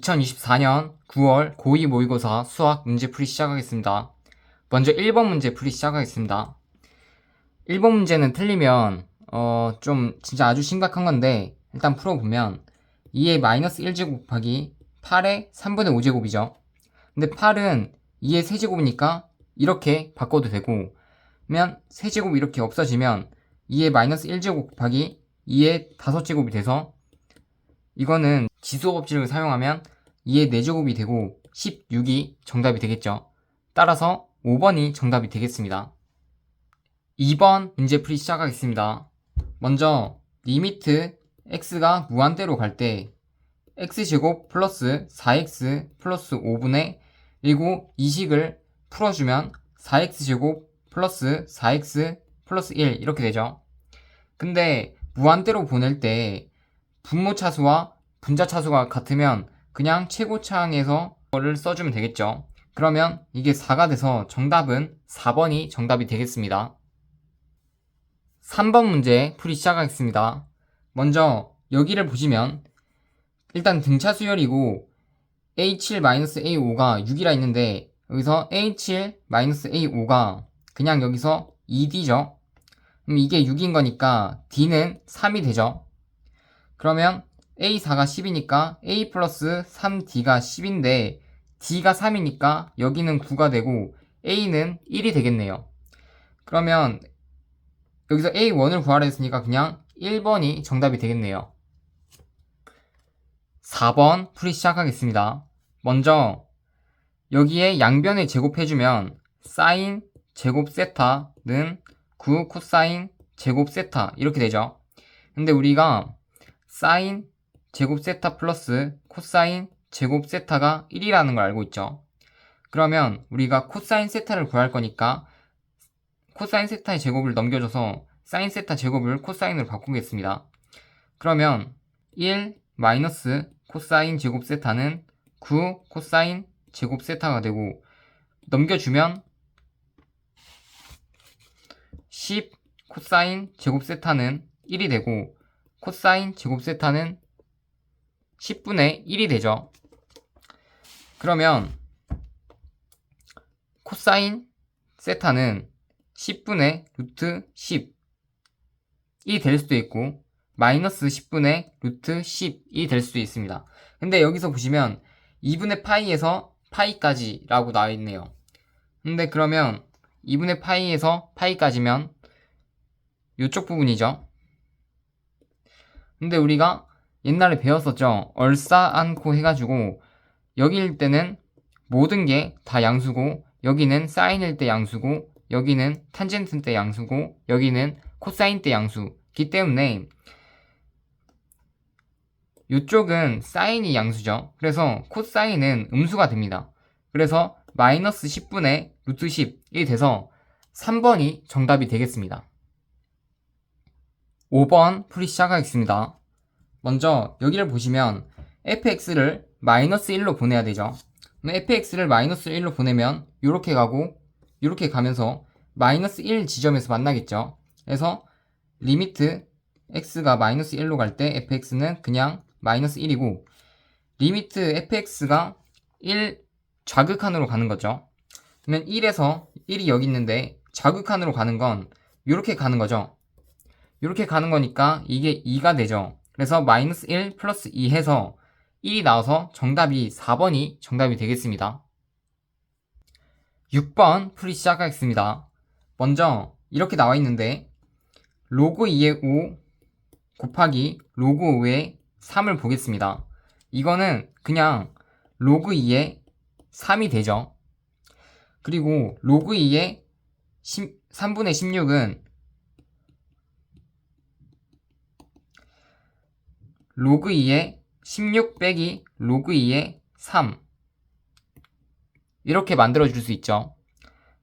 2024년 9월 고2 모의고사 수학 문제 풀이 시작하겠습니다. 먼저 1번 문제 풀이 시작하겠습니다. 1번 문제는 틀리면 좀 진짜 아주 심각한 건데 일단 풀어보면 2의 마이너스 1제곱 곱하기 8의 3분의 5제곱이죠. 근데 8은 2의 세제곱이니까 이렇게 바꿔도 되고, 그러면 세제곱이 이렇게 없어지면 2의 마이너스 1제곱 곱하기 2의 5제곱이 돼서 이거는 지수법칙을 사용하면 2의 4제곱이 되고 16이 정답이 되겠죠. 따라서 5번이 정답이 되겠습니다. 2번 문제 풀이 시작하겠습니다. 먼저 리미트 x가 무한대로 갈 때 x제곱 플러스 4x 플러스 5분의 1고 이 식을 풀어주면 4x제곱 플러스 4x 플러스 1 이렇게 되죠. 근데 무한대로 보낼 때 분모차수와 분자차수가 같으면 그냥 최고차항에서 를 써주면 되겠죠. 그러면 이게 4가 돼서 정답은 4번이 정답이 되겠습니다. 3번 문제 풀이 시작하겠습니다. 먼저 여기를 보시면 일단 등차 수열이고 A7-A5가 6이라 있는데 여기서 A7-A5가 그냥 여기서 2D죠. 그럼 이게 6인 거니까 D는 3이 되죠. 그러면 A4가 10이니까 A 플러스 3D가 10인데 D가 3이니까 여기는 9가 되고 A는 1이 되겠네요. 그러면 여기서 A1을 구하라 했으니까 그냥 1번이 정답이 되겠네요. 4번 풀이 시작하겠습니다. 먼저 여기에 양변을 제곱해주면 사인 제곱 세타는 9 코사인 제곱 세타 이렇게 되죠. 근데 우리가 사인 제곱 세타 플러스 코사인 제곱 세타가 1이라는 걸 알고 있죠. 그러면 우리가 코사인 세타를 구할 거니까 코사인 세타의 제곱을 넘겨줘서 사인 세타 제곱을 코사인으로 바꾸겠습니다. 그러면 1 마이너스 코사인 제곱 세타는 9 코사인 제곱 세타가 되고 넘겨주면 10 코사인 제곱 세타는 1이 되고 코사인 제곱 세타는 10분의 1이 되죠. 그러면 코사인 세타는 10분의 루트 10이 될 수도 있고 마이너스 10분의 루트 10이 될 수도 있습니다. 근데 여기서 보시면 2분의 파이에서 파이까지 라고 나와 있네요. 근데 그러면 2분의 파이에서 파이까지면 이쪽 부분이죠. 근데 우리가 옛날에 배웠었죠. 얼싸안고 해가지고 여기일 때는 모든 게 다 양수고 여기는 사인일 때 양수고 여기는 탄젠트 때 양수고 여기는 코사인 때 양수기 때문에 이쪽은 사인이 양수죠. 그래서 코사인은 음수가 됩니다. 그래서 마이너스 10분의 루트 10이 돼서 3번이 정답이 되겠습니다. 5번 풀이 시작하겠습니다. 먼저 여기를 보시면 fx를 마이너스 1로 보내야 되죠. fx를 마이너스 1로 보내면 이렇게 가고 이렇게 가면서 마이너스 1 지점에서 만나겠죠. 그래서 리미트 x가 마이너스 1로 갈 때 fx는 그냥 마이너스 1이고 리미트 fx가 1 좌극한으로 가는 거죠. 그러면 1에서 1이 여기 있는데 좌극한으로 가는 건 이렇게 가는 거죠. 이렇게 가는 거니까 이게 2가 되죠. 그래서 마이너스 1 플러스 2 해서 1이 나와서 정답이 4번이 정답이 되겠습니다. 6번 풀이 시작하겠습니다. 먼저 이렇게 나와 있는데 로그 2의 5 곱하기 로그 5의 3을 보겠습니다. 이거는 그냥 로그 2의 3이 되죠. 그리고 로그 2의 3분의 16은 로그 2의 16 빼기 로그 2의 3 이렇게 만들어 줄 수 있죠.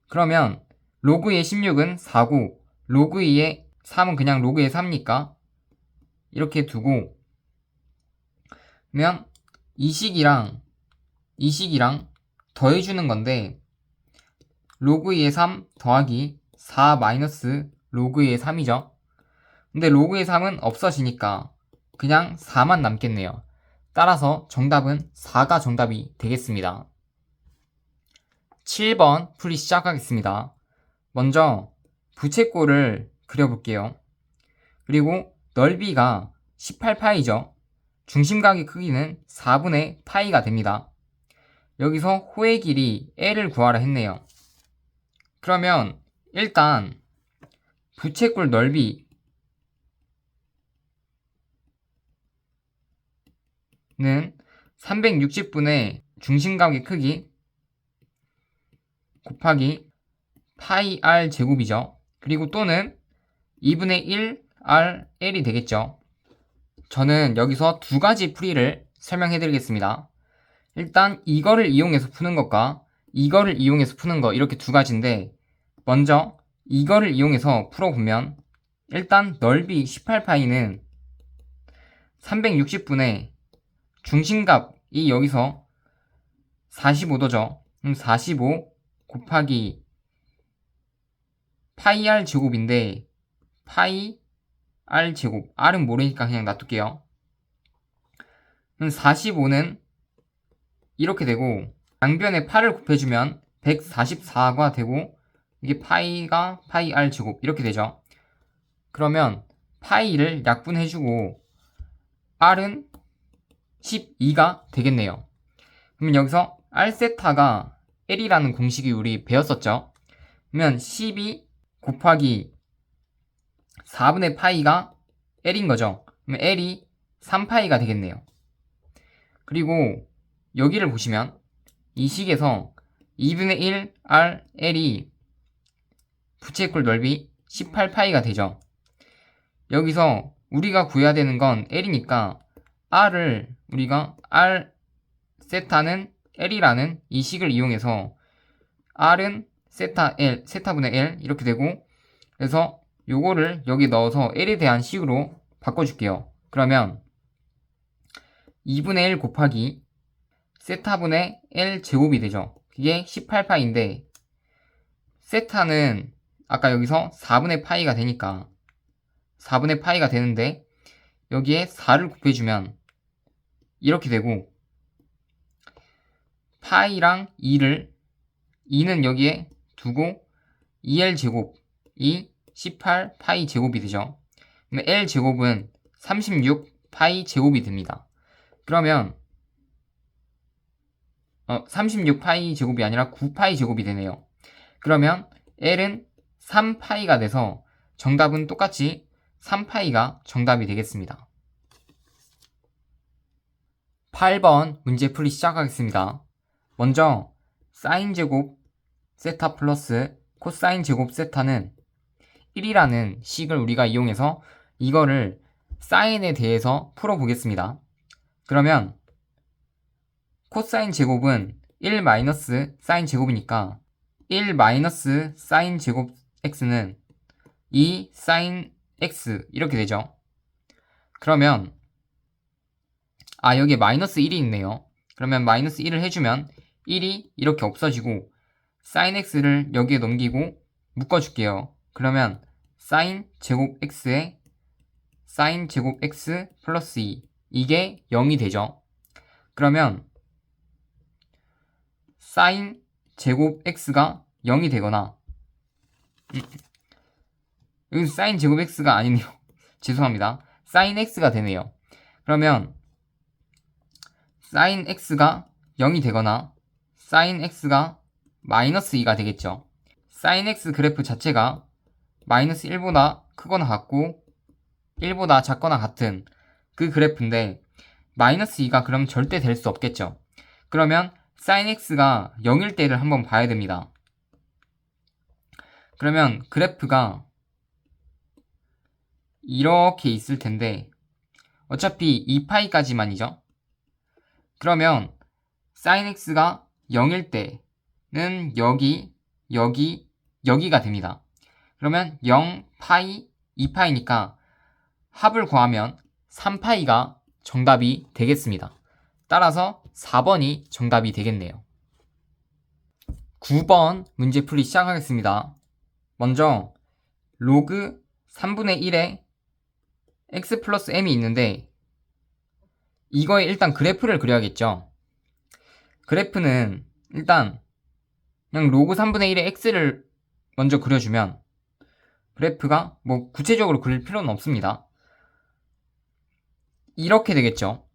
그러면 로그 2의 16은 4고 로그 2의 3은 그냥 로그 2의 3이니까 이렇게 두고 그러면 이 식이랑 더해주는 건데 로그 2의 3 더하기 4 마이너스 로그 2의 3이죠. 근데 로그 2의 3은 없어지니까 그냥 4만 남겠네요. 따라서 정답은 4가 정답이 되겠습니다. 7번 풀이 시작하겠습니다. 먼저 부채꼴을 그려볼게요. 그리고 넓이가 18파이죠. 중심각의 크기는 4분의 파이가 됩니다. 여기서 호의 길이 L을 구하라 했네요. 그러면 일단 부채꼴 넓이는 360분의 중심각의 크기 곱하기 파이 r 제곱이죠. 그리고 또는 2분의 1 r l이 되겠죠. 저는 여기서 두 가지 풀이를 설명해 드리겠습니다. 일단 이거를 이용해서 푸는 것과 이거를 이용해서 푸는 거 이렇게 두 가지인데, 먼저 이거를 이용해서 풀어보면 일단 넓이 18파이는 360분의 중심값이 여기서 45도죠. 그럼 45 곱하기 파이 r 제곱인데 파이 r 제곱, r은 모르니까 그냥 놔둘게요. 그럼 45는 이렇게 되고 양변에 8을 곱해주면 144가 되고 이게 파이가 파이 r 제곱 이렇게 되죠. 그러면 파이를 약분해주고 r은 12가 되겠네요. 그러면 여기서 r세타가 l이라는 공식이 우리 배웠었죠. 그러면 12 곱하기 4분의 파이가 l인 거죠. 그러면 l이 3파이가 되겠네요. 그리고 여기를 보시면 이 식에서 2분의 1 r l이 부채꼴 넓이 18파이가 되죠. 여기서 우리가 구해야 되는 건 l이니까 r을 우리가 r 세타는 l이라는 이 식을 이용해서 r은 세타 l, 세타분의 l 이렇게 되고, 그래서 요거를 여기 넣어서 l에 대한 식으로 바꿔줄게요. 그러면 2분의 1 곱하기 세타분의 l 제곱이 되죠. 그게 18파이인데 세타는 아까 여기서 4분의 파이가 되니까 4분의 파이가 되는데 여기에 4를 곱해주면 이렇게 되고, 파이랑 2는 여기에 두고 2l 제곱이 18파이 제곱이 되죠. 그럼 l 제곱은 36파이 제곱이 됩니다. 그러면 36파이 제곱이 아니라 9파이 제곱이 되네요. 그러면 l은 3파이가 돼서 정답은 똑같이 3파이가 정답이 되겠습니다. 8번 문제풀이 시작하겠습니다. 먼저 사인 제곱 세타 플러스 코사인 제곱 세타는 1이라는 식을 우리가 이용해서 이거를 사인에 대해서 풀어보겠습니다. 그러면 코사인 제곱은 1 마이너스 사인 제곱이니까 1 마이너스 사인 제곱 x는 2 사인 x 이렇게 되죠. 그러면 여기에 마이너스 1이 있네요. 그러면 마이너스 1을 해주면 1이 이렇게 없어지고 사인 x를 여기에 넘기고 묶어줄게요. 그러면 사인 제곱 x에 사인 제곱 x 플러스 2 이게 0이 되죠. 그러면 사인 제곱 x가 0이 되거나 여기 사인 제곱 x가 아니네요. 죄송합니다. 사인 x가 되네요. 그러면 사인 x가 0이 되거나 사인 x가 마이너스 2가 되겠죠. 사인 x 그래프 자체가 마이너스 1보다 크거나 같고 1보다 작거나 같은 그 그래프인데 마이너스 2가 그럼 절대 될 수 없겠죠. 그러면 사인 x가 0일 때를 한번 봐야 됩니다. 그러면 그래프가 이렇게 있을 텐데 어차피 2파이까지만이죠. 그러면 사인 x가 0일 때는 여기가 됩니다. 그러면 0파이, 2파이니까 합을 구하면 3파이가 정답이 되겠습니다. 따라서 4번이 정답이 되겠네요. 9번 문제풀이 시작하겠습니다. 먼저 로그 3분의 1에 x 플러스 m이 있는데 이거에 일단 그래프를 그려야겠죠. 그래프는 일단 그냥 로그 3분의 1의 x를 먼저 그려주면 그래프가 뭐 구체적으로 그릴 필요는 없습니다. 이렇게 되겠죠.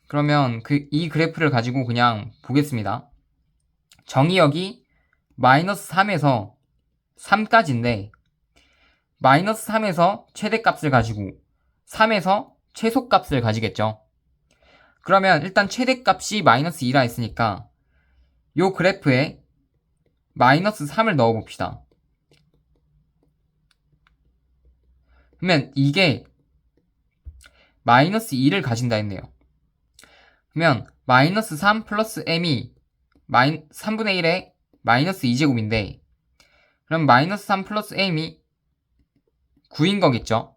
그러면 이 그래프를 가지고 그냥 보겠습니다. 정의역이 마이너스 3에서 3까지인데 마이너스 3에서 최대값을 가지고 3에서 최소값을 가지겠죠. 그러면 일단 최대값이 마이너스 2라 했으니까 요 그래프에 마이너스 3을 넣어 봅시다. 그러면 이게 마이너스 2를 가진다 했네요. 그러면 마이너스 3 플러스 m이 3분의 1의 마이너스 2제곱인데 그럼 마이너스 3 플러스 m이 9인 거겠죠.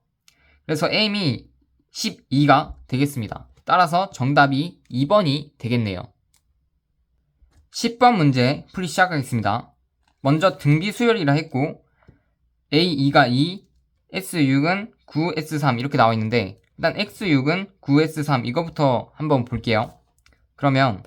그래서 m이 12가 되겠습니다. 따라서 정답이 2번이 되겠네요. 10번 문제 풀이 시작하겠습니다. 먼저 등비 수열이라 했고 A2가 2, S6은 9, S3 이렇게 나와 있는데 일단 X6은 9, S3 이거부터 한번 볼게요. 그러면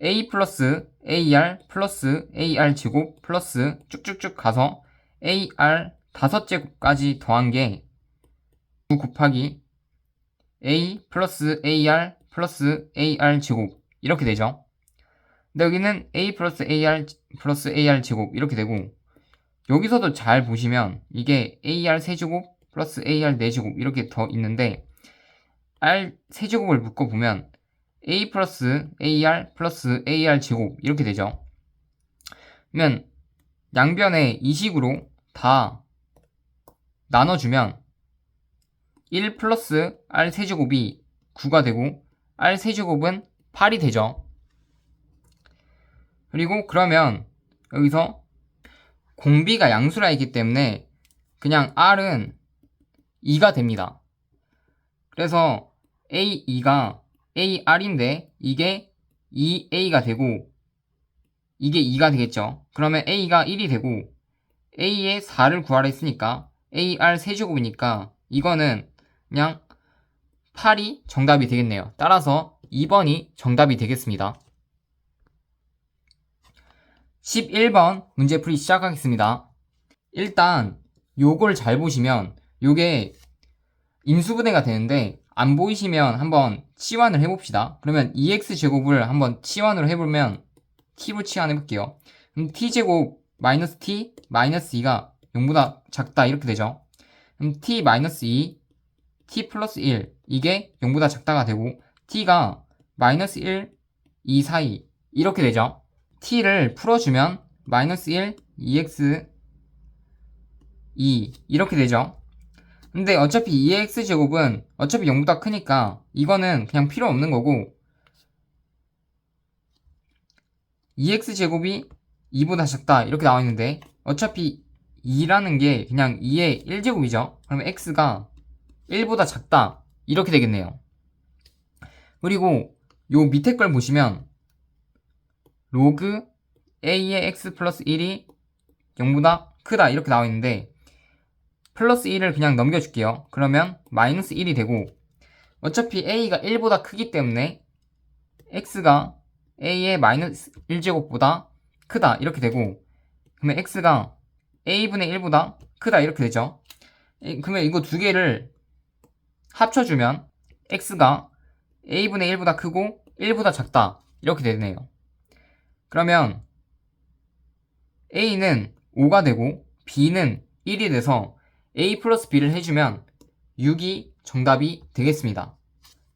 A 플러스 AR 플러스 AR 제곱 플러스 쭉쭉쭉 가서 AR 5제곱까지 더한 게 9 곱하기 A 플러스 AR 플러스 AR 제곱 이렇게 되죠. 근데 여기는 A 플러스 AR 제곱 이렇게 되고 여기서도 잘 보시면 이게 AR 세제곱 플러스 AR 4제곱 이렇게 더 있는데 R 세제곱을 묶어보면 A 플러스 AR 플러스 AR 제곱 이렇게 되죠. 그러면 양변에 이 식으로 다 나눠주면 1 플러스 R 세제곱이 9가 되고 R 세제곱은 8이 되죠. 그리고 그러면 여기서 공비가 양수라 했기 때문에 그냥 R은 2가 됩니다. 그래서 A2가 AR인데 이게 2A가 되고 이게 2가 되겠죠. 그러면 A가 1이 되고 A의 4를 구하라 했으니까 AR 세제곱이니까 이거는 그냥 8이 정답이 되겠네요. 따라서 2번이 정답이 되겠습니다. 11번 문제풀이 시작하겠습니다. 일단 요걸 잘 보시면 요게 인수분해가 되는데 안 보이시면 한번 치환을 해봅시다. 그러면 2x제곱을 한번 치환으로 해보면 t로 치환해볼게요. 그럼 t제곱 마이너스 t 마이너스 2가 0보다 작다 이렇게 되죠. 그럼 t 마이너스 2 t 플러스 1 이게 0보다 작다가 되고 t가 마이너스 1 2 사이 이렇게 되죠. t를 풀어주면 마이너스 1 2x 2 이렇게 되죠. 근데 어차피 2x제곱은 어차피 0보다 크니까 이거는 그냥 필요 없는 거고 2x제곱이 2보다 작다 이렇게 나와 있는데 어차피 2라는 게 그냥 2의 1제곱이죠. 그러면 x가 1보다 작다 이렇게 되겠네요. 그리고 요 밑에 걸 보시면 로그 a의 x 플러스 1이 0보다 크다 이렇게 나와 있는데 플러스 1을 그냥 넘겨줄게요. 그러면 마이너스 1이 되고 어차피 a가 1보다 크기 때문에 x가 a의 마이너스 1제곱보다 크다 이렇게 되고 그러면 x가 a분의 1보다 크다 이렇게 되죠. 그러면 이거 두 개를 합쳐주면 x가 a분의 1보다 크고 1보다 작다 이렇게 되네요. 그러면 a는 5가 되고 b는 1이 돼서 a 플러스 b를 해주면 6이 정답이 되겠습니다.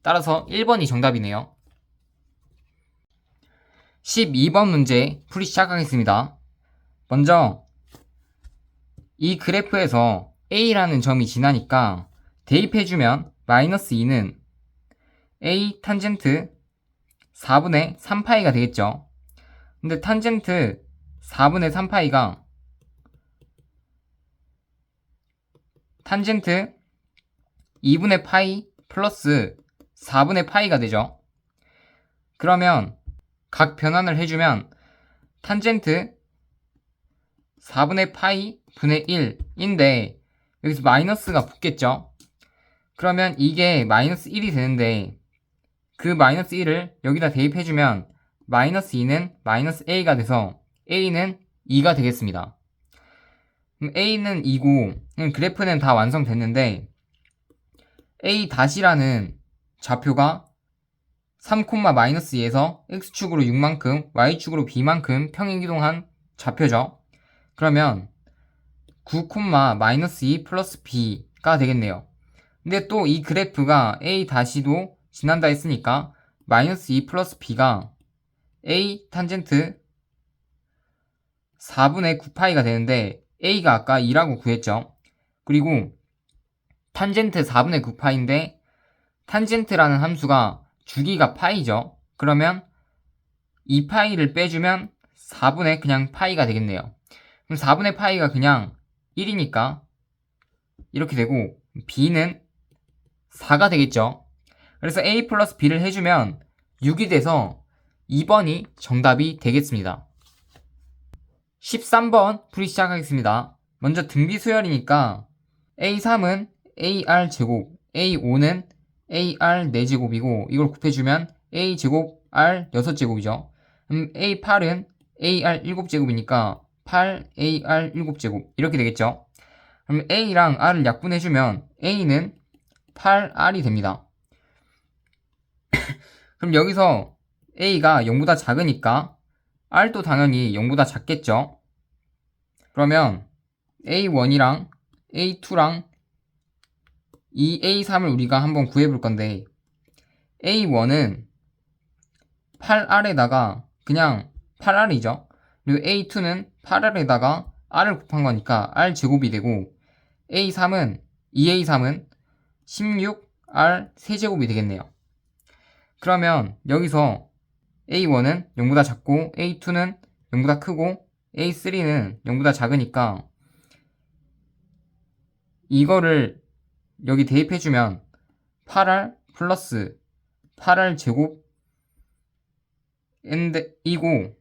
따라서 1번이 정답이네요. 12번 문제 풀이 시작하겠습니다. 먼저 이 그래프에서 a라는 점이 지나니까 대입해주면 마이너스 2는 a 탄젠트 4분의 3파이가 되겠죠. 근데 탄젠트 4분의 3파이가 탄젠트 2분의 파이 플러스 4분의 파이가 되죠. 그러면 각 변환을 해주면 탄젠트 4분의 파이 분의 1인데 여기서 마이너스가 붙겠죠. 그러면 이게 마이너스 1이 되는데 그 마이너스 1을 여기다 대입해주면 마이너스 2는 마이너스 a가 돼서 a는 2가 되겠습니다. 그럼 a는 2고 그래프는 다 완성됐는데 a 다시라는 좌표가 3,-2에서 x축으로 6만큼 y축으로 b만큼 평행이동한 좌표죠. 그러면 9,-2 플러스 b가 되겠네요. 근데 또 이 그래프가 a 다시도 지난다 했으니까 마이너스 2 플러스 b가 a 탄젠트 4분의 9파이가 되는데 a가 아까 2라고 구했죠. 그리고 탄젠트 4분의 9파인데 탄젠트라는 함수가 주기가 파이죠. 그러면 2파이를 빼주면 4분의 그냥 파이가 되겠네요. 그럼 4분의 파이가 그냥 1이니까 이렇게 되고 b는 4가 되겠죠. 그래서 a 플러스 b를 해주면 6이 돼서 2번이 정답이 되겠습니다. 13번 풀이 시작하겠습니다. 먼저 등비 수열이니까 a3은 ar 제곱, a5는 ar 4제곱이고 이걸 곱해주면 a 제곱 r 6제곱이죠. a8은 ar 7제곱이니까 8ar 7제곱 이렇게 되겠죠. 그럼 a랑 r을 약분해주면 a는 8r이 됩니다. 그럼 여기서 a가 0보다 작으니까 r도 당연히 0보다 작겠죠. 그러면 a1이랑 a2랑 이 a3을 우리가 한번 구해볼 건데 a1은 8r에다가 그냥 8r이죠. 그리고 a2는 8r에다가 r을 곱한 거니까 r 제곱이 되고 a3은 2a3은 16r 세제곱이 되겠네요. 그러면 여기서 a1은 0보다 작고 a2는 0보다 크고 a3는 0보다 작으니까 이거를 여기 대입해주면 8r 플러스 8r 제곱 이고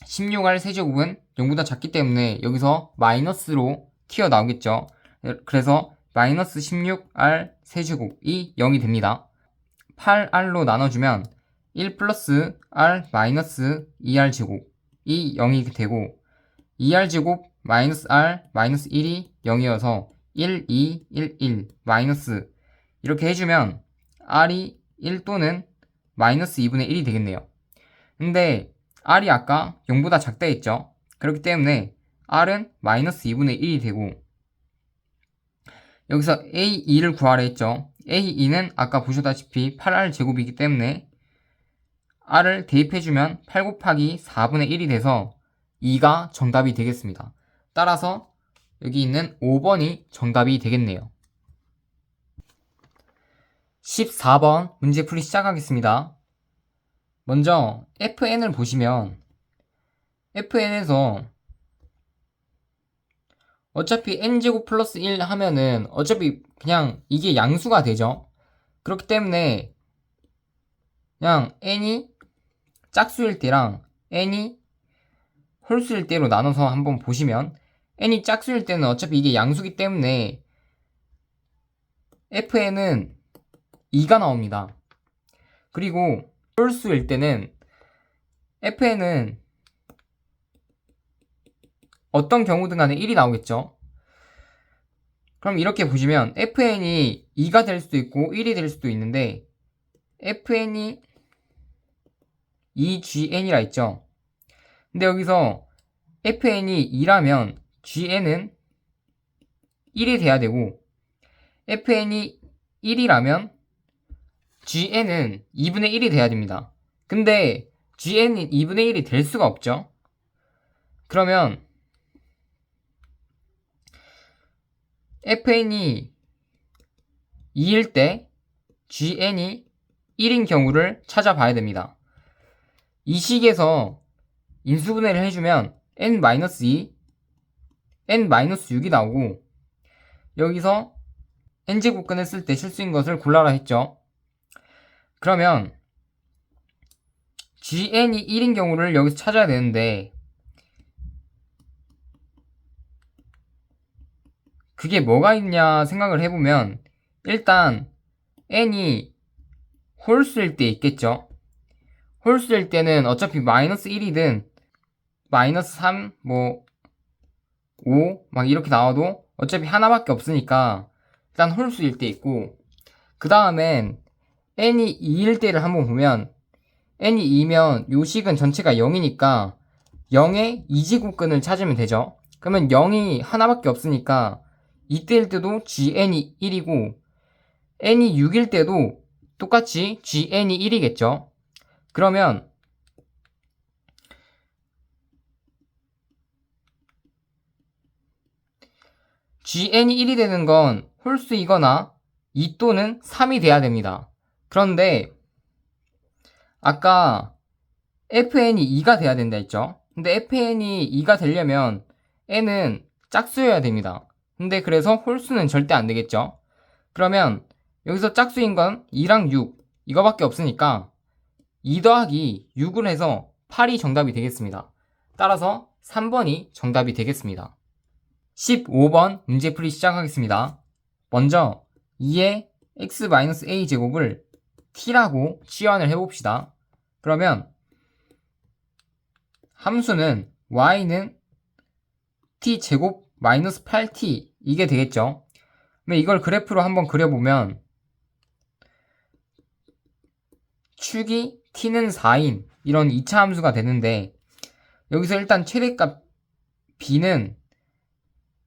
16r 세제곱은 0보다 작기 때문에 여기서 마이너스로 튀어나오겠죠. 그래서 마이너스 16r 세제곱이 0이 됩니다. 8r로 나눠주면 1 플러스 r 마이너스 2r 제곱이 0이 되고 2r 제곱 마이너스 r 마이너스 1이 0이어서 1, 2, 1, 1 마이너스 이렇게 해주면 r이 1 또는 마이너스 2분의 1이 되겠네요. 근데 r이 아까 0보다 작다 했죠. 그렇기 때문에 r은 마이너스 2분의 1이 되고 여기서 a2를 구하라 했죠. a2는 아까 보셨다시피 8r 제곱이기 때문에 r을 대입해주면 8 곱하기 4분의 1이 돼서 2가 정답이 되겠습니다. 따라서 여기 있는 5번이 정답이 되겠네요. 14번 문제 풀이 시작하겠습니다. 먼저 fn을 보시면 fn에서 어차피 n제곱 플러스 1 하면은 어차피 그냥 이게 양수가 되죠. 그렇기 때문에 그냥 n이 짝수일 때랑 n이 홀수일 때로 나눠서 한번 보시면 n이 짝수일 때는 어차피 이게 양수기 때문에 fn은 2가 나옵니다. 그리고 홀수일 때는 fn은 어떤 경우든 간에 1이 나오겠죠. 그럼 이렇게 보시면 fn이 2가 될 수도 있고 1이 될 수도 있는데 fn이 2gn이라 했죠. 근데 여기서 fn이 2라면 gn은 1이 돼야 되고 fn이 1이라면 gn은 2분의 1이 돼야 됩니다. 근데 gn이 2분의 1이 될 수가 없죠. 그러면 fn이 2일 때 gn이 1인 경우를 찾아봐야 됩니다. 이 식에서 인수분해를 해주면 n-2, n-6이 나오고 여기서 n제곱 꺼냈을 때 실수인 것을 골라라 했죠. 그러면 gn이 1인 경우를 여기서 찾아야 되는데 그게 뭐가 있냐 생각을 해보면 일단 n이 홀수일 때 있겠죠. 홀수일 때는 어차피 마이너스 1이든 마이너스 3, 5 막 이렇게 나와도 어차피 하나밖에 없으니까 일단 홀수일 때 있고, 그 다음엔 n이 2일 때를 한번 보면 n이 2면 요 식은 전체가 0이니까 0의 2제곱근을 찾으면 되죠. 그러면 0이 하나밖에 없으니까 이때일 때도 gn이 1이고 n이 6일 때도 똑같이 gn이 1이겠죠. 그러면 gn이 1이 되는 건 홀수이거나 2 또는 3이 돼야 됩니다. 그런데 아까 fn이 2가 돼야 된다 했죠. 근데 fn이 2가 되려면 n은 짝수여야 됩니다. 근데 그래서 홀수는 절대 안 되겠죠. 그러면 여기서 짝수인 건 2랑 6 이거밖에 없으니까 2 더하기 6을 해서 8이 정답이 되겠습니다. 따라서 3번이 정답이 되겠습니다. 15번 문제풀이 시작하겠습니다. 먼저 2의 x-a 제곱을 t라고 치환을 해봅시다. 그러면 함수는 y는 t제곱 마이너스 8t 이게 되겠죠. 그럼 이걸 그래프로 한번 그려보면 축이 t는 4인 이런 2차 함수가 되는데, 여기서 일단 최대값 b는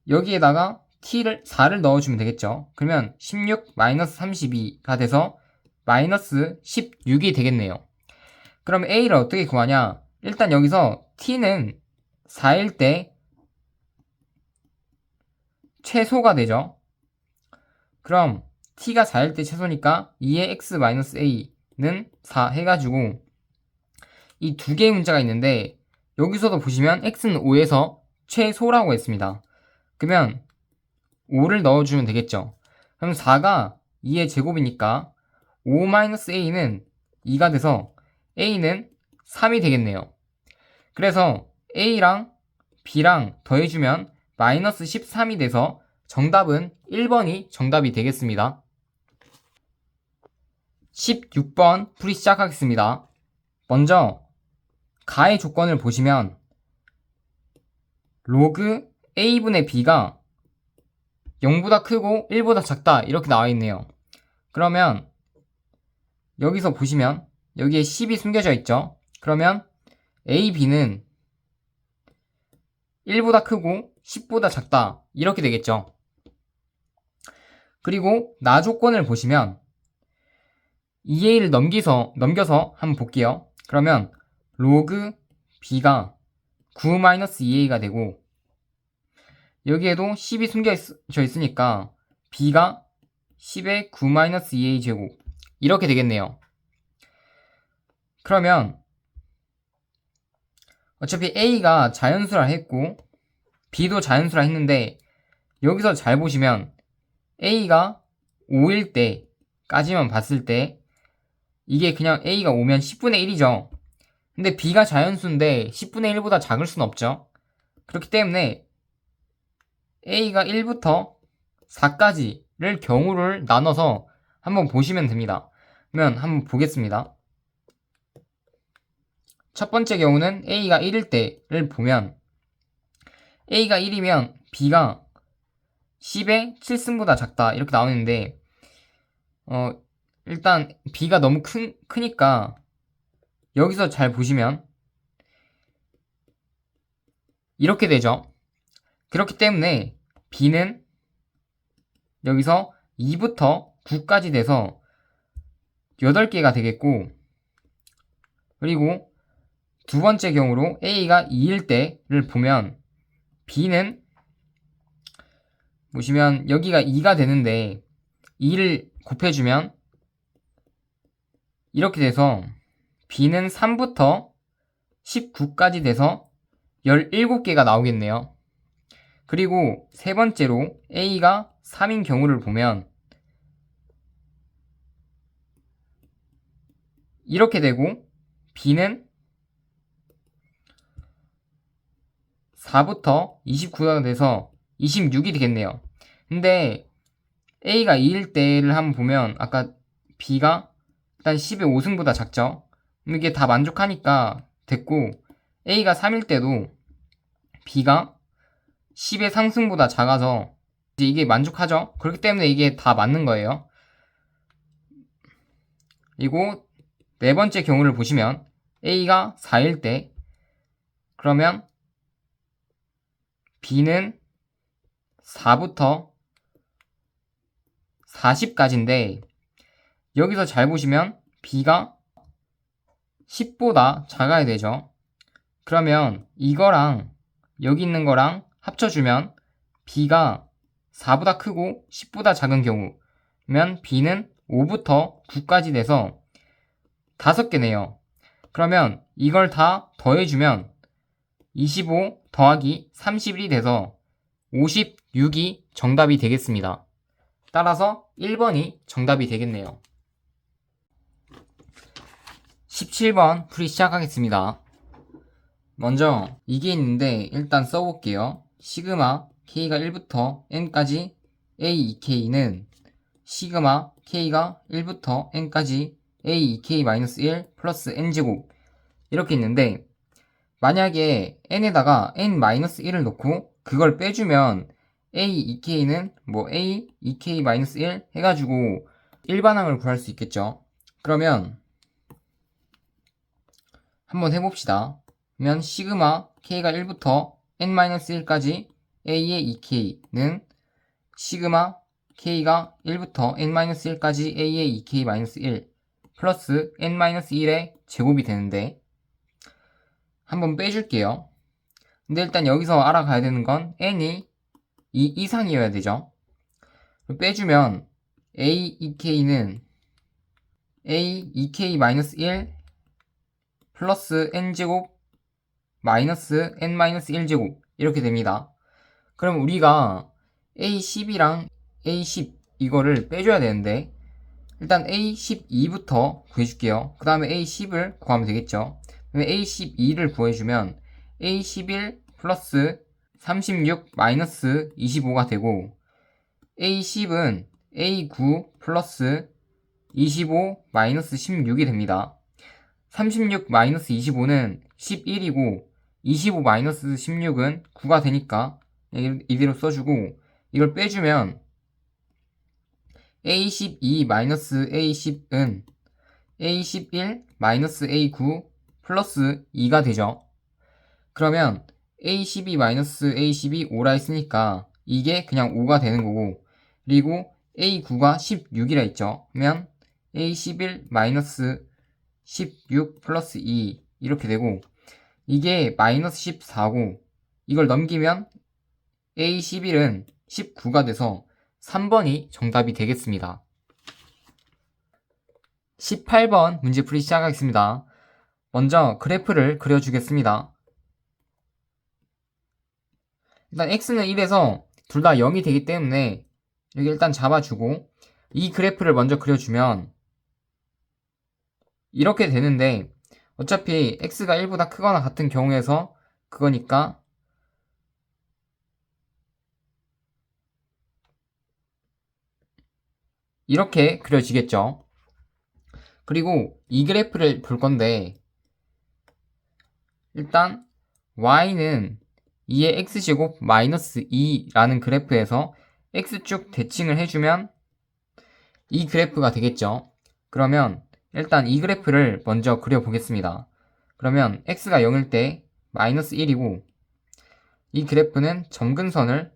여기에다가 t를 4를 넣어주면 되겠죠. 그러면 16 마이너스 32가 돼서 마이너스 16이 되겠네요. 그럼 a를 어떻게 구하냐? 일단 여기서 t는 4일 때 최소가 되죠. 그럼 t가 4일 때 최소니까 2의 x-a는 4 해가지고 이 두 개의 문자가 있는데, 여기서도 보시면 x는 5에서 최소라고 했습니다. 그러면 5를 넣어주면 되겠죠. 그럼 4가 2의 제곱이니까 5-a는 2가 돼서 a는 3이 되겠네요. 그래서 a랑 b랑 더해주면 마이너스 13이 돼서 정답은 1번이 정답이 되겠습니다. 16번 풀이 시작하겠습니다. 먼저 가의 조건을 보시면 로그 a분의 b가 0보다 크고 1보다 작다 이렇게 나와 있네요. 그러면 여기서 보시면 여기에 10이 숨겨져 있죠. 그러면 a, b는 1보다 크고 10보다 작다 이렇게 되겠죠. 그리고 나 조건을 보시면 2a를 넘겨서 한번 볼게요. 그러면 로그 b가 9-2a가 되고, 여기에도 10이 숨겨져 있으니까 b가 10의 9-2a 제곱 이렇게 되겠네요. 그러면 어차피 a가 자연수라 했고 b도 자연수라 했는데, 여기서 잘 보시면 a가 5일 때까지만 봤을 때 이게 그냥 a가 5면 10분의 1이죠. 근데 b가 자연수인데 10분의 1보다 작을 순 없죠. 그렇기 때문에 a가 1부터 4까지를 경우를 나눠서 한번 보시면 됩니다. 그러면 한번 보겠습니다. 첫 번째 경우는 a가 1일 때를 보면 a가 1이면 b가 10의 7승보다 작다 이렇게 나오는데, 일단 b가 너무 크니까 여기서 잘 보시면 이렇게 되죠. 그렇기 때문에 b는 여기서 2부터 9까지 돼서 8개가 되겠고, 그리고 두 번째 경우로 a가 2일 때를 보면 b는 보시면 여기가 2가 되는데 2를 곱해주면 이렇게 돼서 b는 3부터 19까지 돼서 17개가 나오겠네요. 그리고 세 번째로 a가 3인 경우를 보면 이렇게 되고 b는 4부터 29가 돼서 26이 되겠네요. 근데 A가 2일 때를 한번 보면 아까 B가 일단 10의 5승보다 작죠. 그럼 이게 다 만족하니까 됐고, A가 3일 때도 B가 10의 상승보다 작아서 이제 이게 만족하죠. 그렇기 때문에 이게 다 맞는 거예요. 그리고 네 번째 경우를 보시면 A가 4일 때, 그러면 B는 4부터 40까지인데 여기서 잘 보시면 B가 10보다 작아야 되죠. 그러면 이거랑 여기 있는 거랑 합쳐주면 B가 4보다 크고 10보다 작은 경우면 B는 5부터 9까지 돼서 5개네요. 그러면 이걸 다 더해주면 25 더하기 31이 돼서 56이 정답이 되겠습니다. 따라서 1번이 정답이 되겠네요. 17번 풀이 시작하겠습니다. 먼저 이게 있는데 일단 써볼게요. 시그마 K가 1부터 N까지 A2K는 시그마 K가 1부터 N까지 A2K-1 플러스 N제곱 이렇게 있는데 만약에 N에다가 N-1을 놓고 그걸 빼주면 A2K는 뭐 A2K-1 해가지고 일반항을 구할 수 있겠죠. 그러면 한번 해봅시다. 그러면 시그마 K가 1부터 N-1까지 A의 2K는 시그마 K가 1부터 N-1까지 A의 2K-1 플러스 N-1의 제곱이 되는데 한번 빼줄게요. 근데 일단 여기서 알아가야 되는 건 N이 2 이상이어야 되죠. 빼주면 A2K는 A2K-1 플러스 N제곱 마이너스 N-1제곱 이렇게 됩니다. 그럼 우리가 A10이랑 A10 이거를 빼줘야 되는데 일단 A12부터 구해줄게요. 그 다음에 A10을 구하면 되겠죠. A12를 구해주면 A11 플러스 36 마이너스 25가 되고 A10은 A9 플러스 25 마이너스 16이 됩니다. 36 마이너스 25는 11이고 25 마이너스 16은 9가 되니까 이대로 써주고 이걸 빼주면 A12 마이너스 A10은 A11 마이너스 A9 플러스 2가 되죠. 그러면 A12 마이너스 A10이 5라 했으니까 이게 그냥 5가 되는 거고 그리고 A9가 16이라 했죠. 그러면 A11 마이너스 16 플러스 2 이렇게 되고 이게 마이너스 14고 이걸 넘기면 A11은 19가 돼서 3번이 정답이 되겠습니다. 18번 문제풀이 시작하겠습니다. 먼저 그래프를 그려주겠습니다. 일단 x는 1에서 둘 다 0이 되기 때문에 여기 일단 잡아주고 이 그래프를 먼저 그려주면 이렇게 되는데 어차피 x가 1보다 크거나 같은 경우에서 그거니까 이렇게 그려지겠죠. 그리고 이 그래프를 볼 건데 일단 y는 2의 x제곱 마이너스 2라는 그래프에서 x축 대칭을 해주면 이 그래프가 되겠죠. 그러면 일단 이 그래프를 먼저 그려보겠습니다. 그러면 x가 0일 때 마이너스 1이고 이 그래프는 점근선을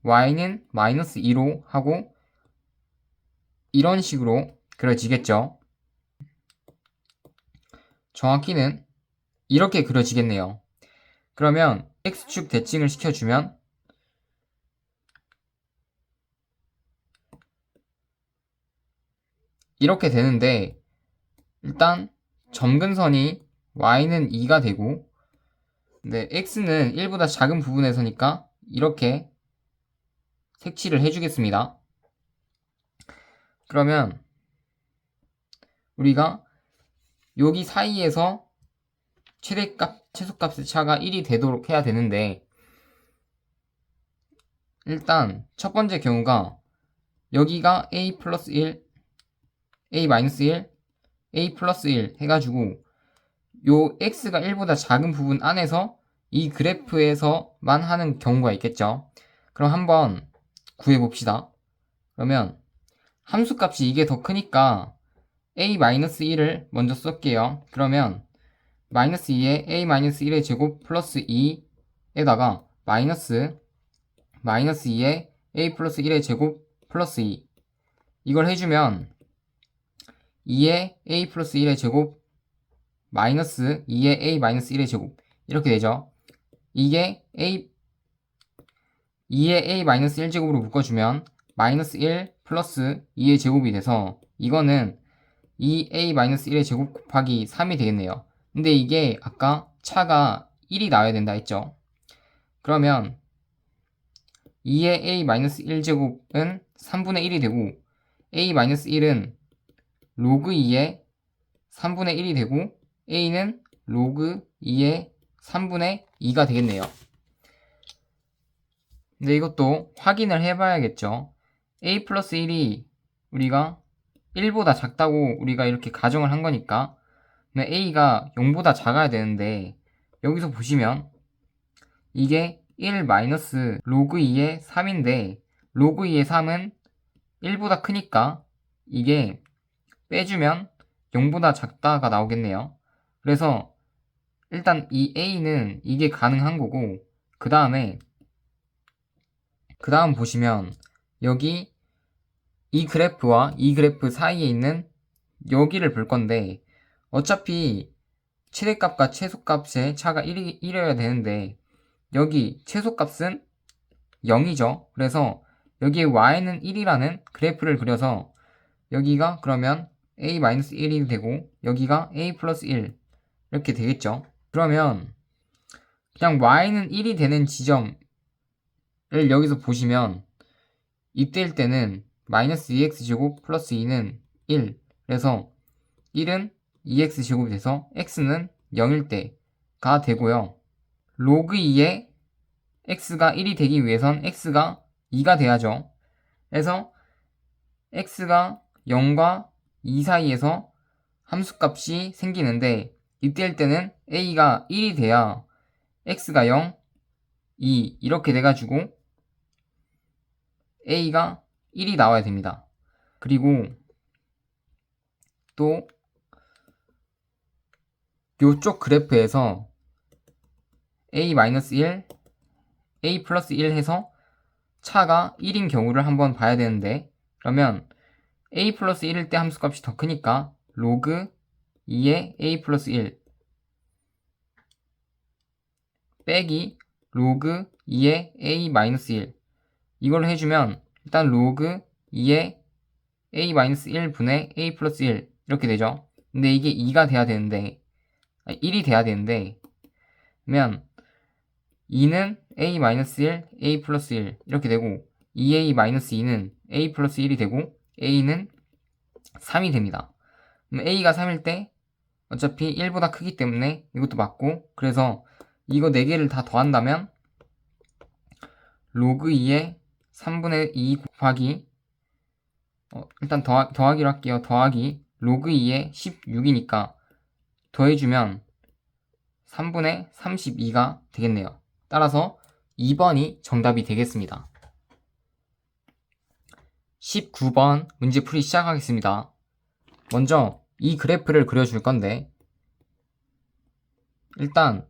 y는 마이너스 2로 하고 이런 식으로 그려지겠죠. 정확히는 이렇게 그려지겠네요. 그러면 x축 대칭을 시켜주면 이렇게 되는데 일단 점근선이 y는 2가 되고 근데 x는 1보다 작은 부분에서니까 이렇게 색칠을 해주겠습니다. 그러면 우리가 여기 사이에서 최소값의 차가 1이 되도록 해야 되는데 일단 첫 번째 경우가 여기가 a 플러스 1, a 마이너스 1, a 플러스 1 해가지고 요 x가 1보다 작은 부분 안에서 이 그래프에서만 하는 경우가 있겠죠. 그럼 한번 구해봅시다. 그러면 함수값이 이게 더 크니까 a-1을 먼저 쓸게요. 그러면 마이너스 2에 a-1의 제곱 플러스 2에다가 마이너스 2에 a 플러스 1의 제곱 플러스 2 이걸 해주면 2에 a 플러스 1의 제곱 마이너스 2에 a 마이너스 1의 제곱 이렇게 되죠. 이게 2에 a 마이너스 1제곱으로 묶어주면 마이너스 1 플러스 2의 제곱이 돼서 이거는 2a 마이너스 1의 제곱 곱하기 3이 되겠네요. 근데 이게 아까 차가 1이 나와야 된다 했죠. 그러면 2의 a 마이너스 1제곱은 3분의 1이 되고 a 마이너스 1은 로그 2의 3분의 1이 되고 a는 로그 2의 3분의 2가 되겠네요. 근데 이것도 확인을 해봐야겠죠. a 플러스 1이 우리가 1보다 작다고 우리가 이렇게 가정을 한 거니까 a가 0보다 작아야 되는데 여기서 보시면 이게 1 마이너스 로그 2의 3인데 로그 2의 3은 1보다 크니까 이게 빼주면 0보다 작다가 나오겠네요. 그래서 일단 이 a는 이게 가능한 거고 그 다음 보시면 여기 이 그래프와 이 그래프 사이에 있는 여기를 볼 건데 어차피 최대값과 최소값의 차가 1이어야 되는데 여기 최소값은 0이죠. 그래서 여기에 y는 1이라는 그래프를 그려서 여기가 그러면 a-1이 되고 여기가 a 플러스 1 이렇게 되겠죠. 그러면 그냥 y는 1이 되는 지점을 여기서 보시면 이때일 때는 마이너스 2x제곱 플러스 2는 1 그래서 1은 2x제곱이 돼서 x는 0일 때가 되고요. 로그 2에 x가 1이 되기 위해선 x가 2가 돼야죠. 그래서 x가 0과 2 사이에서 함수값이 생기는데 이때일 때는 a가 1이 돼야 x가 0, 2 이렇게 돼가지고 a가 1이 나와야 됩니다. 그리고 또 요쪽 그래프에서 a-1, a 플러스 1 해서 차가 1인 경우를 한번 봐야 되는데 그러면 a 플러스 1일 때 함수값이 더 크니까 로그 2의 a 플러스 1 빼기 로그 2의 a 마이너스 1 이걸 해주면 일단 로그 2의 a 마이너스 1분의 a 플러스 1 이렇게 되죠. 근데 이게 2가 돼야 되는데 1이 돼야 되는데 그러면 2는 a 마이너스 1, a 플러스 1 이렇게 되고 2a 마이너스 2는 a 플러스 1이 되고 a는 3이 됩니다. 그럼 a가 3일 때 어차피 1보다 크기 때문에 이것도 맞고 그래서 이거 4개를 다 더한다면 로그 2의 3분의 2 곱하기 일단 더하기로 할게요. 더하기 로그 2의 16이니까 더해주면 3분의 32가 되겠네요. 따라서 2번이 정답이 되겠습니다. 19번 문제 풀이 시작하겠습니다. 먼저 이 그래프를 그려줄 건데 일단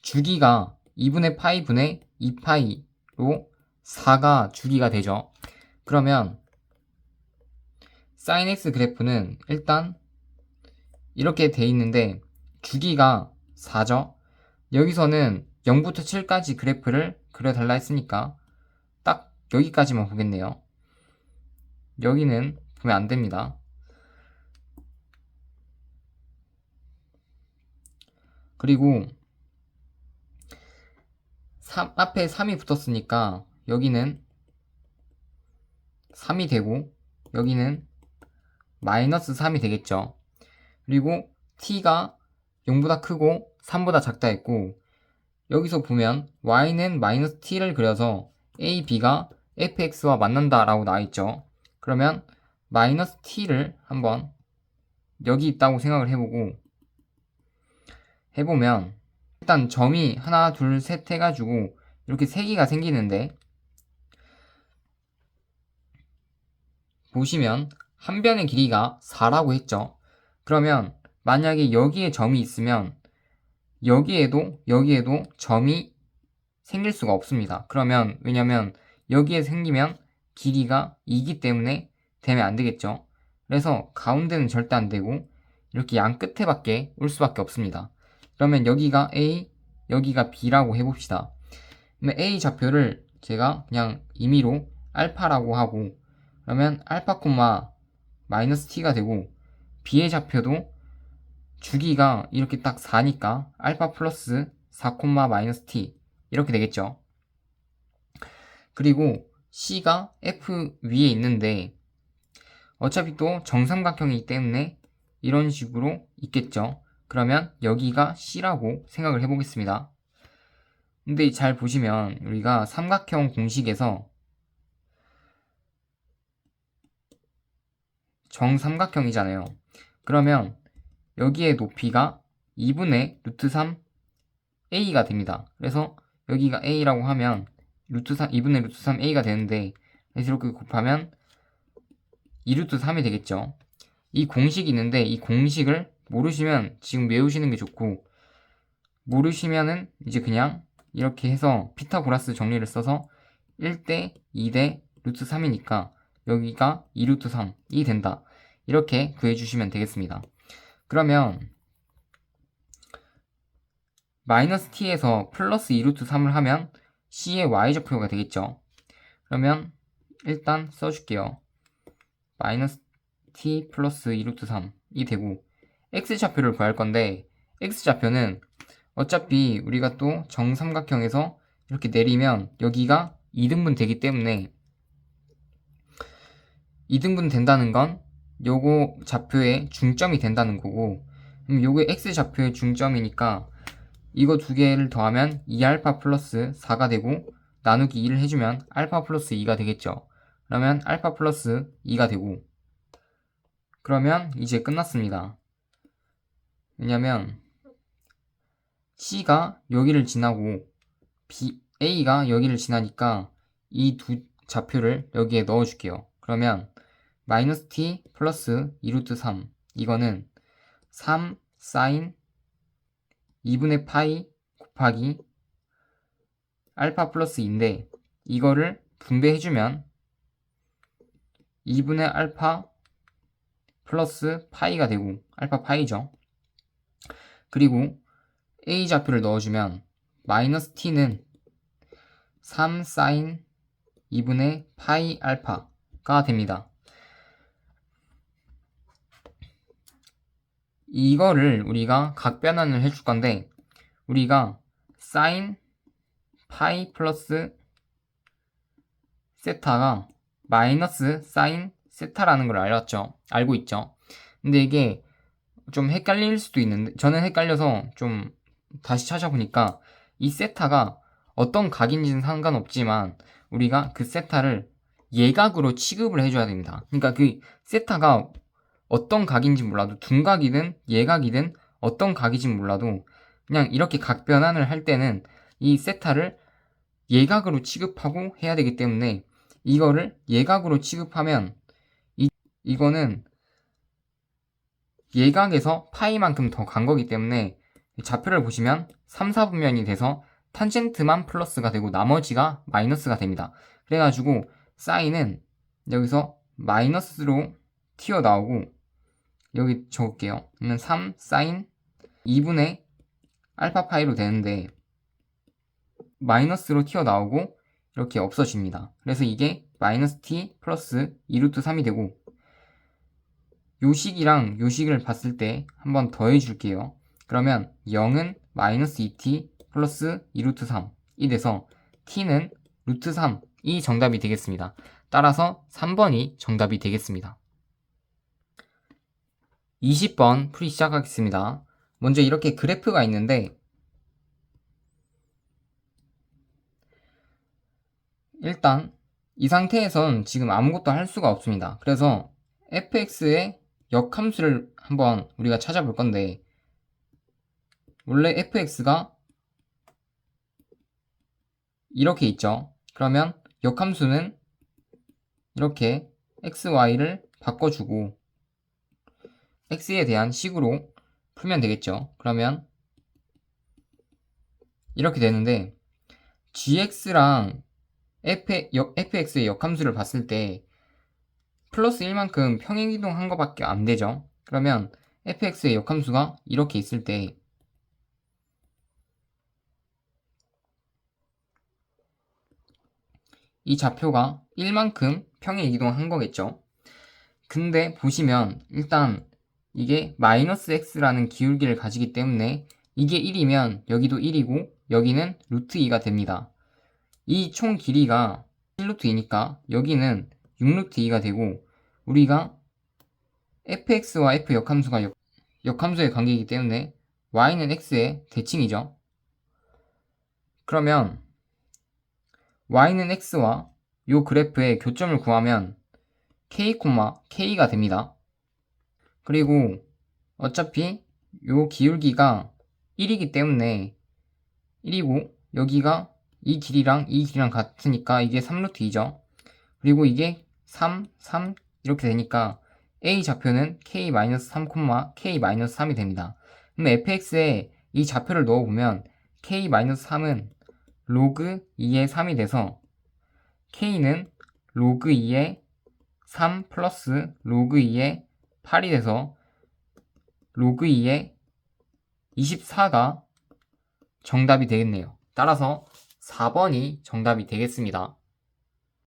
주기가 2분의 파이분의 2파이로 4가 주기가 되죠. 그러면 sin x 그래프는 일단 이렇게 돼 있는데 주기가 4죠. 여기서는 0부터 7까지 그래프를 그려달라 했으니까 딱 여기까지만 보겠네요. 여기는 보면 안 됩니다. 그리고 앞에 3이 붙었으니까 여기는 3이 되고 여기는 마이너스 3이 되겠죠. 그리고 t가 0보다 크고 3보다 작다 했고 여기서 보면 y는 마이너스 t를 그려서 a, b가 fx와 만난다 라고 나와있죠. 그러면 마이너스 t를 한번 여기 있다고 생각을 해보면 일단 점이 하나 둘 셋 해가지고 이렇게 3개가 생기는데 보시면 한 변의 길이가 4라고 했죠. 그러면 만약에 여기에 점이 있으면 여기에도 점이 생길 수가 없습니다. 그러면 왜냐면 여기에 생기면 길이가 2기 때문에 되면 안 되겠죠. 그래서 가운데는 절대 안 되고 이렇게 양 끝에밖에 올 수밖에 없습니다. 그러면 여기가 A, 여기가 B라고 해봅시다. 그러면 A 좌표를 제가 그냥 임의로 알파라고 하고 그러면 알파 콤마 마이너스 t가 되고 B의 좌표도 주기가 이렇게 딱 4니까 알파 플러스 4 콤마 마이너스 t 이렇게 되겠죠. 그리고 C가 F 위에 있는데 어차피 또 정삼각형이기 때문에 이런 식으로 있겠죠. 그러면 여기가 C라고 생각을 해보겠습니다. 근데 잘 보시면 우리가 삼각형 공식에서 정삼각형이잖아요. 그러면 여기에 높이가 2분의 루트 3 a가 됩니다. 그래서 여기가 a라고 하면 루트 3, 2분의 루트 3 a가 되는데 그래서 이렇게 곱하면 2루트 3이 되겠죠. 이 공식이 있는데 이 공식을 모르시면 지금 외우시는 게 좋고 모르시면은 이제 그냥 이렇게 해서 피타고라스 정리를 써서 1대 2대 루트 3이니까 여기가 2루트 3이 된다. 이렇게 구해주시면 되겠습니다. 그러면 마이너스 t에서 플러스 2루트 3을 하면 c의 y좌표가 되겠죠. 그러면 일단 써줄게요. 마이너스 t 플러스 2루트 3이 되고 x좌표를 구할 건데 x좌표는 어차피 우리가 또 정삼각형에서 이렇게 내리면 여기가 2등분 되기 때문에 2등분 된다는 건 요거 좌표의 중점이 된다는 거고 그럼 요게 x좌표의 중점이니까 이거 두 개를 더하면 2알파 플러스 4가 되고 나누기 2를 해주면 알파 플러스 2가 되겠죠. 그러면 알파 플러스 2가 되고 그러면 이제 끝났습니다. 왜냐면 C가 여기를 지나고 A가 여기를 지나니까 이 두 좌표를 여기에 넣어줄게요. 그러면 마이너스 t 플러스 2루트 3 이거는 3 사인 2분의 파이 곱하기 알파 플러스 2인데 이거를 분배해주면 2분의 알파 플러스 파이가 되고 알파 파이죠. 그리고 a 좌표를 넣어주면 마이너스 t는 3 사인 2분의 파이 알파가 됩니다. 이거를 우리가 각변환을 해줄 건데 우리가 사인 파이 플러스 세타가 마이너스 사인 세타라는 걸 알고 있죠. 근데 이게 좀 헷갈릴 수도 있는데 저는 헷갈려서 좀 다시 찾아보니까 이 세타가 어떤 각인지는 상관없지만 우리가 그 세타를 예각으로 취급을 해줘야 됩니다. 그러니까 그 세타가 어떤 각인지 몰라도 둔각이든 예각이든 어떤 각인지 몰라도 그냥 이렇게 각변환을 할 때는 이 세타를 예각으로 취급하고 해야 되기 때문에 이거를 예각으로 취급하면 이거는 예각에서 파이만큼 더 간 거기 때문에 좌표를 보시면 3, 4분면이 돼서 탄젠트만 플러스가 되고 나머지가 마이너스가 됩니다. 그래가지고 사인은 여기서 마이너스로 튀어나오고 여기 적을게요. 그러면 3 사인 2분의 알파 파이로 되는데 마이너스로 튀어나오고 이렇게 없어집니다. 그래서 이게 마이너스 t 플러스 2루트 3이 되고 요식이랑 요식을 봤을 때 한번 더해 줄게요. 그러면 0은 마이너스 2t 플러스 2루트 3이 돼서 t는 루트 3이 정답이 되겠습니다. 따라서 3번이 정답이 되겠습니다. 20번 풀이 시작하겠습니다. 먼저 이렇게 그래프가 있는데 일단 이 상태에선 지금 아무것도 할 수가 없습니다. 그래서 fx의 역함수를 한번 우리가 찾아볼 건데, 원래 fx가 이렇게 있죠. 그러면 역함수는 이렇게 xy를 바꿔주고 x에 대한 식으로 풀면 되겠죠. 그러면 이렇게 되는데, gx랑 fx의 역함수를 봤을 때 플러스 1만큼 평행이동한 것밖에 안 되죠. 그러면 fx의 역함수가 이렇게 있을 때 이 좌표가 1만큼 평행이동한 거겠죠. 근데 보시면 일단 이게 마이너스 x라는 기울기를 가지기 때문에 이게 1이면 여기도 1이고 여기는 루트 2가 됩니다. 이 총 길이가 1루트 2니까 여기는 6루트 2가 되고, 우리가 fx와 f 역함수가 역함수의 관계이기 때문에 y는 x의 대칭이죠. 그러면 y는 x와 요 그래프의 교점을 구하면 k, k가 됩니다. 그리고 어차피 요 기울기가 1이기 때문에 1이고 여기가 이 길이랑 같으니까 이게 3루트 2죠. 그리고 이게 3, 3 이렇게 되니까 a 좌표는 k-3, k-3이 됩니다. 그럼 fx에 이 좌표를 넣어보면 k-3은 로그 2의 3이 돼서 k는 로그 2의 3 플러스 로그 2의 8이 돼서 로그 2의 24가 정답이 되겠네요. 따라서 4번이 정답이 되겠습니다.